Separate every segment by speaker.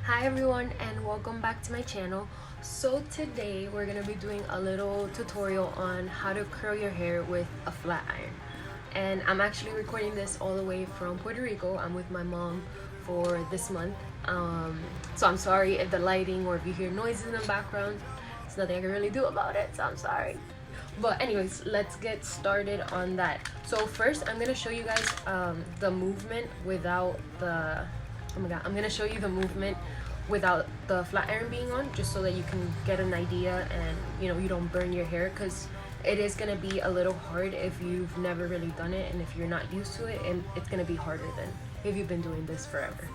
Speaker 1: Hi everyone and welcome back to my channel. So today we're gonna be doing a little tutorial on how to curl your hair with a flat iron. And I'm actually recording this all the way from Puerto Rico. I'm with my mom for this month. So I'm sorry if the lighting or if you hear noises in the background. There's nothing I can really do about it, so I'm sorry. But anyways, let's get started on that. So first I'm gonna show you guys the movement without the I'm gonna show you the movement without the flat iron being on, just so that you can get an idea and you don't burn your hair, because it is gonna be a little hard if you've never really done it, and if you're not used to it, and it's gonna be harder than if you've been doing this forever.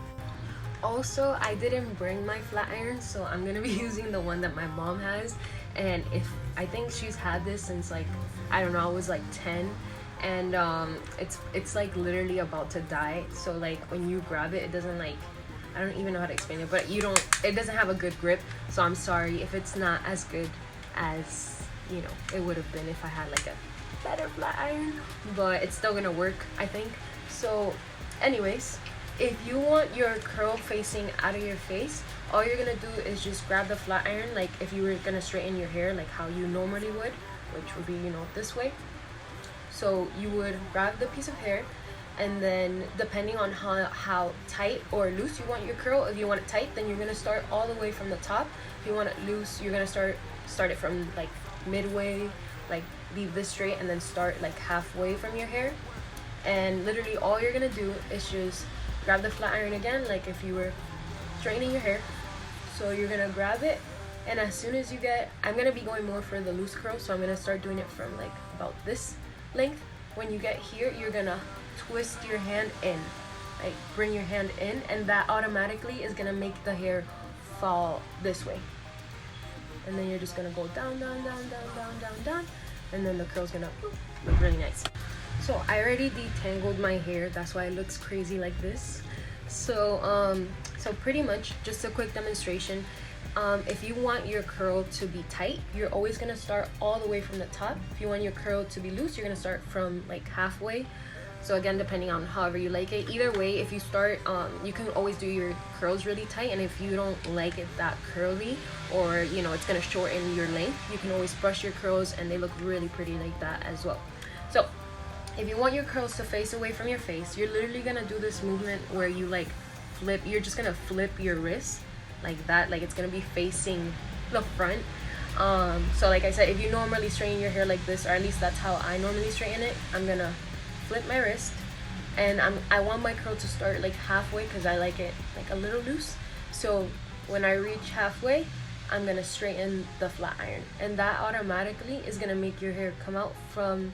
Speaker 1: Also, I didn't bring my flat iron, so I'm gonna be using the one that my mom has, and I think she's had this since, like, I don't know, I was like 10, and it's like literally about to die. So like when you grab it, it doesn't, like, I don't even know how to explain it, but it doesn't have a good grip. So I'm sorry if it's not as good as it would have been if I had like a better flat iron, but it's still gonna work, I think. So anyways, if you want your curl facing out of your face, all you're gonna do is just grab the flat iron, like if you were gonna straighten your hair like how you normally would, which would be this way. So you would grab the piece of hair, and then depending on how tight or loose you want your curl, if you want it tight, then you're gonna start all the way from the top. If you want it loose, you're gonna start it from like midway, like leave this straight and then start like halfway from your hair. And literally all you're gonna do is just grab the flat iron again, like if you were straightening your hair. So you're gonna grab it, and as soon as I'm gonna be going more for the loose curl, so I'm gonna start doing it from like about this length. When you get here, you're gonna twist your hand in, like bring your hand in, and that automatically is gonna make the hair fall this way. And then you're just gonna go down, down, down, down, down, down, down, and then the curl's gonna look really nice. So I already detangled my hair, that's why it looks crazy like this. So so pretty much just a quick demonstration. If you want your curl to be tight, you're always gonna start all the way from the top. If you want your curl to be loose, you're gonna start from like halfway. So again, depending on however you like it. Either way, if you start, you can always do your curls really tight, and if you don't like it that curly, or it's gonna shorten your length, you can always brush your curls and they look really pretty like that as well. So if you want your curls to face away from your face, you're literally gonna do this movement where you like flip, you're just gonna flip your wrist like that, like it's gonna be facing the front. So like I said, if you normally straighten your hair like this, or at least that's how I normally straighten it, I'm gonna flip my wrist, and I want my curl to start like halfway, because I like it like a little loose. So when I reach halfway, I'm gonna straighten the flat iron, and that automatically is gonna make your hair come out from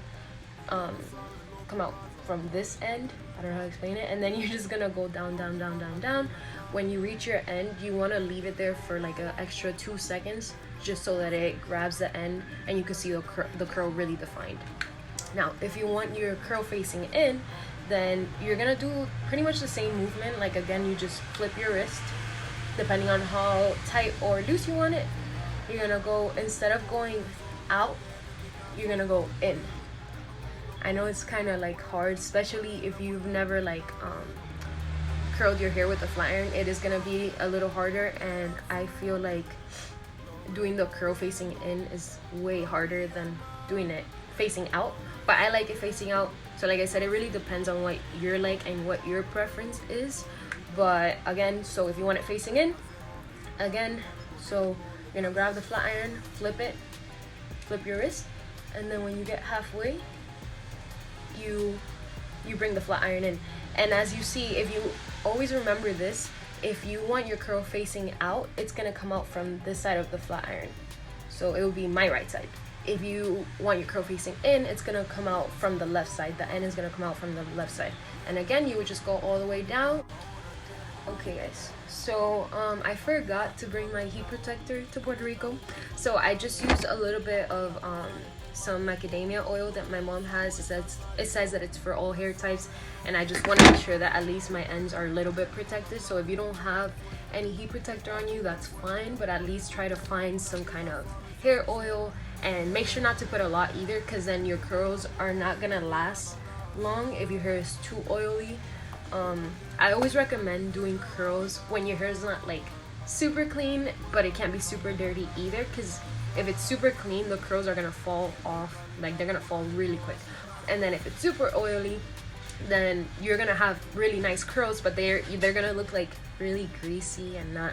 Speaker 1: this end. I don't know how to explain it. And then you're just gonna go down, down, down, down, down. When you reach your end, you want to leave it there for like an extra 2 seconds, just so that it grabs the end and you can see the curl really defined. Now if you want your curl facing in, then you're gonna do pretty much the same movement. Like again, you just flip your wrist, depending on how tight or loose you want it. You're gonna go, instead of going out, you're gonna go in. I know it's kind of like hard, especially if you've never like curled your hair with a flat iron. It is gonna be a little harder, and I feel like doing the curl facing in is way harder than doing it facing out. But I like it facing out. So like I said, it really depends on what you're like and what your preference is. But again, so if you want it facing in, again, so you're gonna grab the flat iron, flip it, flip your wrist, and then when you get halfway, you bring the flat iron in. And as you see, if you always remember this, if you want your curl facing out, it's gonna come out from this side of the flat iron, so it will be my right side. If you want your curl facing in, it's gonna come out from the left side. The end is gonna come out from the left side. And again, you would just go all the way down. Okay guys, so I forgot to bring my heat protector to Puerto Rico, so I just used a little bit of some macadamia oil that my mom has. It says that it's for all hair types, and I just want to make sure that at least my ends are a little bit protected. So if you don't have any heat protector on you, that's fine, but at least try to find some kind of hair oil, and make sure not to put a lot either, because then your curls are not gonna last long if your hair is too oily. I always recommend doing curls when your hair is not like super clean, but it can't be super dirty either, because if it's super clean, the curls are gonna fall off, like they're gonna fall really quick. And then if it's super oily, then you're gonna have really nice curls, but they're gonna look like really greasy and not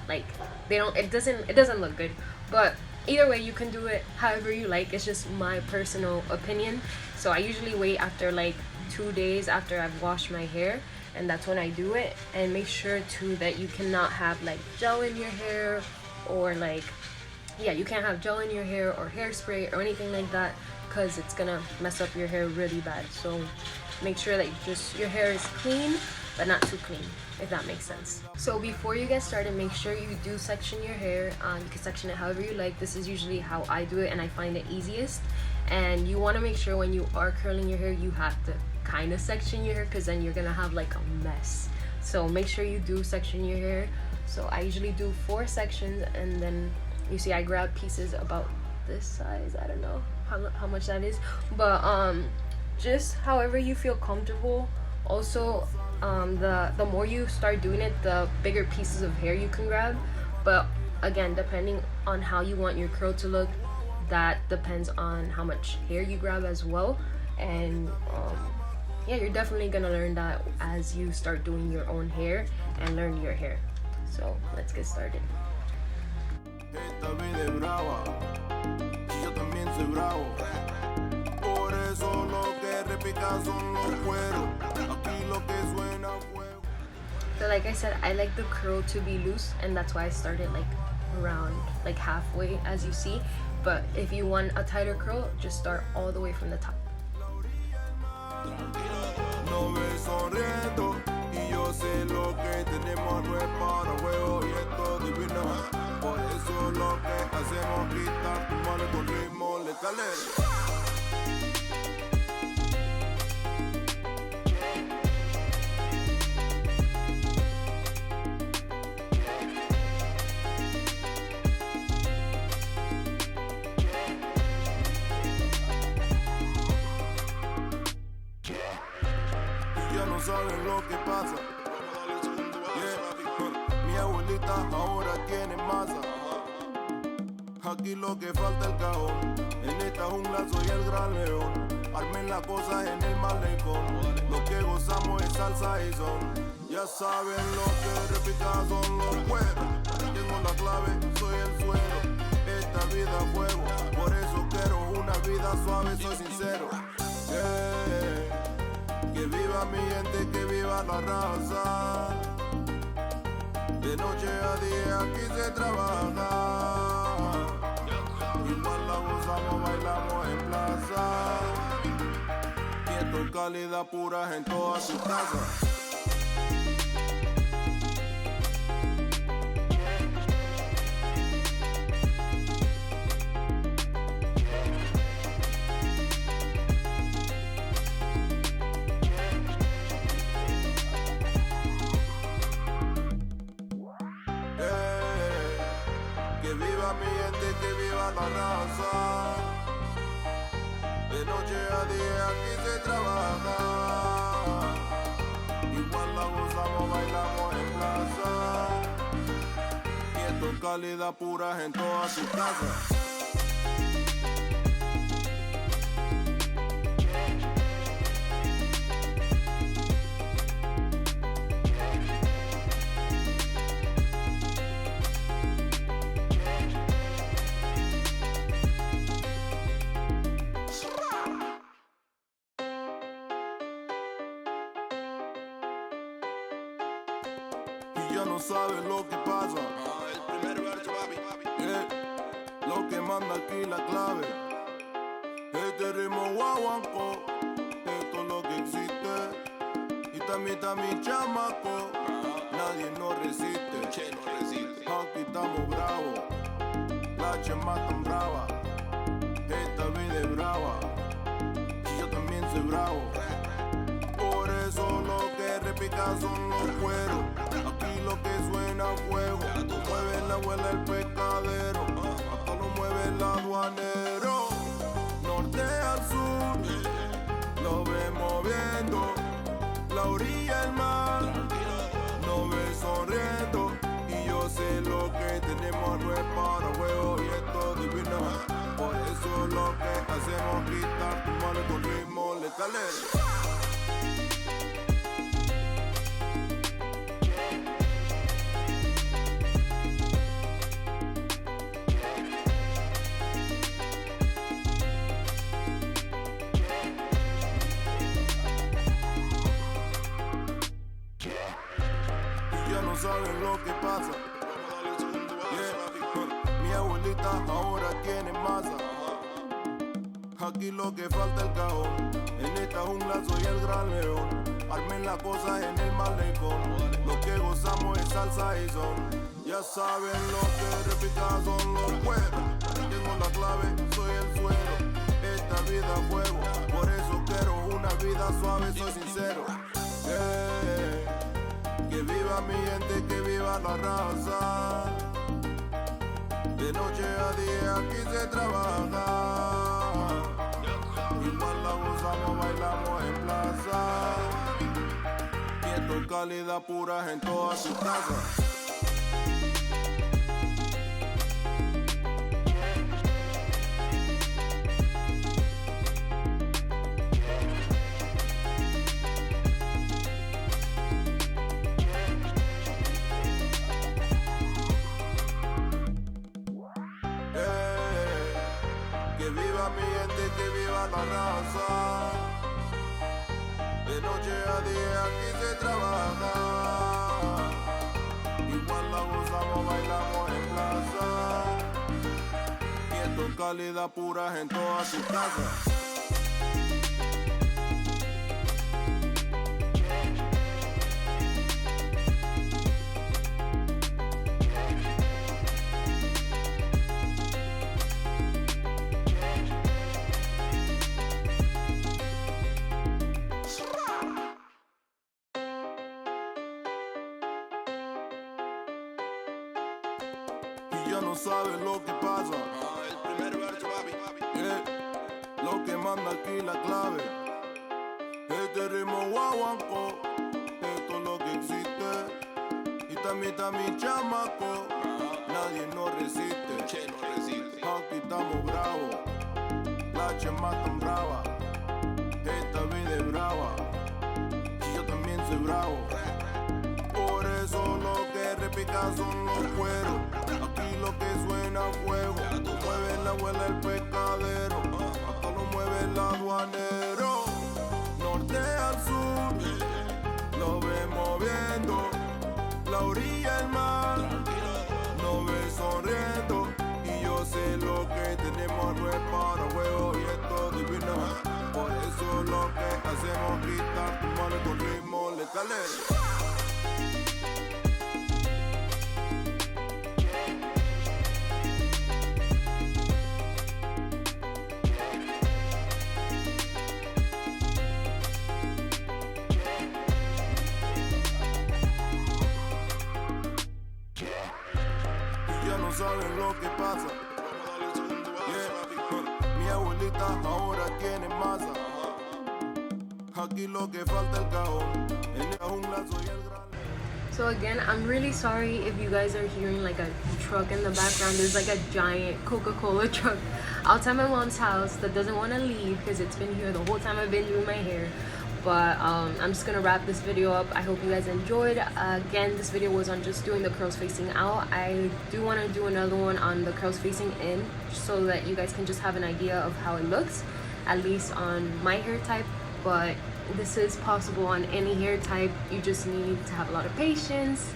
Speaker 1: like it doesn't look good. But either way, you can do it however you like. It's just my personal opinion. So I usually wait after like 2 days after I've washed my hair, and that's when I do it. And make sure too that you cannot have like gel in your hair, or like, yeah, you can't have gel in your hair or hairspray or anything like that, because it's gonna mess up your hair really bad. So make sure that your hair is clean, but not too clean, if that makes sense. So before you get started, make sure you do section your hair. You can section it however you like. This is usually how I do it, and I find it easiest. And you want to make sure when you are curling your hair, you have to kind of section your hair, because then you're gonna have like a mess. So make sure you do section your hair. So I usually do 4 sections, and then you see I grab pieces about this size. I don't know how much that is, but just however you feel comfortable. Also, the more you start doing it, the bigger pieces of hair you can grab. But again, depending on how you want your curl to look, that depends on how much hair you grab as well. And yeah, you're definitely gonna learn that as you start doing your own hair and learn your hair. So let's get started.
Speaker 2: Esta vida es brava, y yo también soy bravo. Por eso lo que repica son los cueros. Aquí lo que suena fuego.
Speaker 1: So like I said, I like the curl to be loose, and that's why I started like around like halfway, as you see. But if you want a tighter curl, just start all the way from the top.
Speaker 2: No me sonriendo, y yo sé lo que tenemos no es para juego, y esto divino. Por eso lo que hacemos quitar tu mano con ritmo letal. Saben lo que pasa. Yeah. Mi abuelita ahora tiene masa. Aquí lo que falta el cajón. En esta jungla soy el gran león. Armen las cosas en el malecón. Lo que gozamos es salsa y son. Ya saben lo que repica son los cueros. Tengo la clave, soy el suero. Esta vida es fuego. Por eso quiero una vida suave, soy sincero. Yeah. Que viva mi gente, que viva la raza. De noche a día aquí se trabaja. Igual la gozamos, bailamos en plaza. Quieto, calidad pura en todas sus casas. Que viva mi gente, que viva la raza. De noche a día aquí se trabaja. Igual la gozamos, bailamos en plaza. Quieto, calidad pura en todas sus casas. Ya no sabes lo que pasa. El primer verso, papi. Yeah. Lo que manda aquí la clave. Este ritmo guaguanco. Esto es lo que existe. Y también está mi chamaco. Nadie nos resiste. Che, no resiste. Aquí estamos bravos. La chema tan brava. Esta vida es brava. Y yo también soy bravo. Por eso lo que repica son los cueros. Aquí lo que suena fuego. Mueve la abuela el pescadero. Hasta lo mueve el aduanero. Norte al sur, lo vemos viendo. La orilla del mar, nos ve sonriendo. Y yo sé quitar tu mal con ritmo, le calere. Ya no saben lo que pasa. Yeah. Mi abuelita ahora tiene masa. Aquí lo que falta el cajón. En esta jungla soy el gran león. Armen las cosas en el malecón. Lo que gozamos es salsa y son. Ya saben lo que repica son los cueros. Tengo la clave, soy el suero. Esta vida es fuego. Por eso quiero una vida suave, soy sincero. Que viva mi gente, que viva la raza. De noche a día aquí se trabaja. Igual la gozamos, bailamos en plaza. Quieto, calidad pura en todas sus casas. Que viva mi gente, que viva la raza. De noche a día aquí se trabaja. Igual la gozamos, bailamos en plaza. Quieto, calidad pura en todas sus casas. Y ya no sabes lo que pasa. El primer verso, papi. Yeah. Lo que manda aquí la clave. Este ritmo guaguanco. Esto es lo que existe. Y también está mi chamaco. Nadie nos resiste. Aquí estamos bravos. La chema tan brava. Esta vida es brava. Y yo también soy bravo. Por eso lo que repica son los cueros. Aquí lo que suena a fuego. Mueve la abuela el pescadero. Hasta lo mueve el aduanero. Norte al sur, lo vemos viendo. La orilla el mar, nos ve sonriendo. Y yo sé lo que tenemos no es para juego. Y esto divino. Por eso lo que hacemos quitar tu mano con ritmo, le calere. Ya no saben lo que pasa. Yeah. Mi abuelita ahora tiene masa. Aquí lo que falta el cajón. En la jungla soy el gran.
Speaker 1: So again, I'm really sorry if you guys are hearing like a truck in the background. There's like a giant Coca-Cola truck outside my mom's house that doesn't want to leave because it's been here the whole time I've been doing my hair. But I'm just gonna wrap this video up. I hope you guys enjoyed. Again, this video was on just doing the curls facing out. I do want to do another one on the curls facing in so that you guys can just have an idea of how it looks, at least on my hair type. But this is possible on any hair type. You just need to have a lot of patience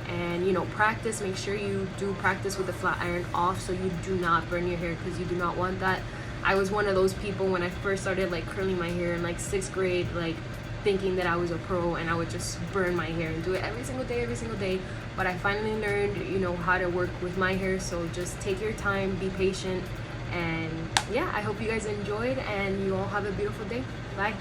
Speaker 1: and, you know, practice. Make sure you do practice with the flat iron off so you do not burn your hair, because you do not want that. I was one of those people when I first started like curling my hair in like 6th grade, like thinking that I was a pro, and I would just burn my hair and do it every single day. But I finally learned, you know, how to work with my hair. So just take your time, be patient, and yeah, I hope you guys enjoyed and you all have a beautiful day. Bye.